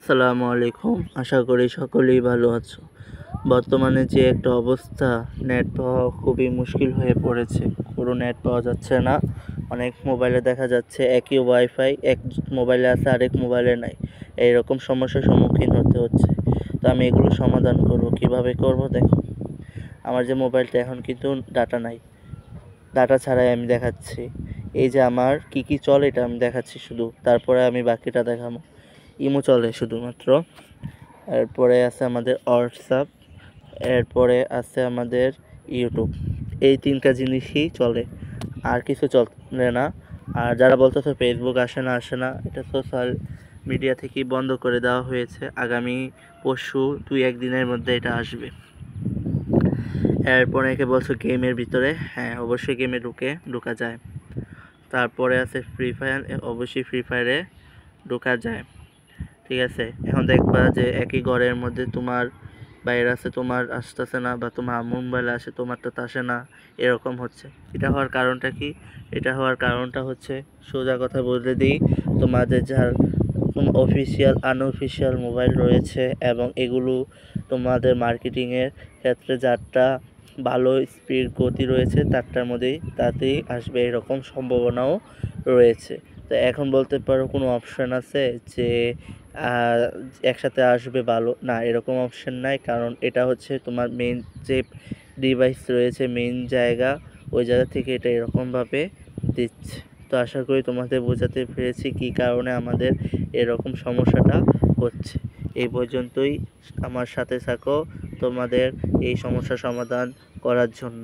আসসালামু আলাইকুম। আশা করি সকলেই ভালো আছো। বর্তমানে যে একটা অবস্থা, নেট পাওয়া খুবই মুশকিল হয়ে পড়েছে। পুরো নেট পাওয়া যাচ্ছে না। অনেক মোবাইলে দেখা যাচ্ছে একই ওয়াইফাই এক মোবাইলে আছে, আরেক মোবাইলে নাই। এইরকম সমস্যার সম্মুখীন হতে হচ্ছে। তো আমি এগুলো সমাধান করব। কিভাবে করব দেখো। আমার যে মোবাইলটা এখন কিন্তু ডাটা নাই। ডাটা ছাড়াই আমি দেখাচ্ছি। এই যে আমার কি চলে এটা আমি দেখাচ্ছি শুধু। তারপরে আমি বাকিটা দেখাবো। ইমো চলে শুধুমাত্র। এরপরে আছে আমাদের হোয়াটসঅ্যাপ, এরপরে আছে আমাদের ইউটিউব। এই তিনটা জিনিসই চলে, আর কিছু চলে না। আর যারা বলতেছে ফেসবুক আসে না, এটা সোশ্যাল মিডিয়া থেকেই বন্ধ করে দেওয়া হয়েছে। আগামী পরশু 2-1 দিনের মধ্যে এটা আসবে। এরপরে একে বলছো গেমের ভিতরে, হ্যাঁ অবশ্যই গেমে ঢোকা যায়। তারপরে আছে ফ্রি ফায়ার, অবশ্যই ফ্রি ফায়ারে ঢোকা যায়। ঠিক আছে, এখন দেখবা যে একই ঘরের মধ্যে তোমার বাইরে আছে, তোমার আসতেছে না, বা তোমার আম্মুর মোবাইলে আসে, তোমারটা তো আসে না, এরকম হচ্ছে। এটা হওয়ার কারণটা কি? এটা হওয়ার কারণটা হচ্ছে, সোজা কথা বলতে দিই, তোমাদের যার অফিসিয়াল আনঅফিসিয়াল মোবাইল রয়েছে এবং এগুলো তোমাদের মার্কেটিংয়ের ক্ষেত্রে যারটা ভালো স্পিড গতি রয়েছে তাতেই আসবে, এরকম সম্ভাবনাও রয়েছে। তো এখন বলতে পারো কোনো অপশান আছে যে একসাথে আসবে ভালো না, এরকম অপশান নাই। কারণ এটা হচ্ছে তোমার মেইন যে ডিভাইস রয়েছে, মেইন জায়গা, ওই জায়গা থেকে এটা এরকমভাবে দিচ্ছে। তো আশা করি তোমাদের বোঝাতে পেরেছি কী কারণে আমাদের এরকম সমস্যাটা হচ্ছে। এই পর্যন্তই। আমার সাথে থাকো তোমাদের এই সমস্যা সমাধান করার জন্য।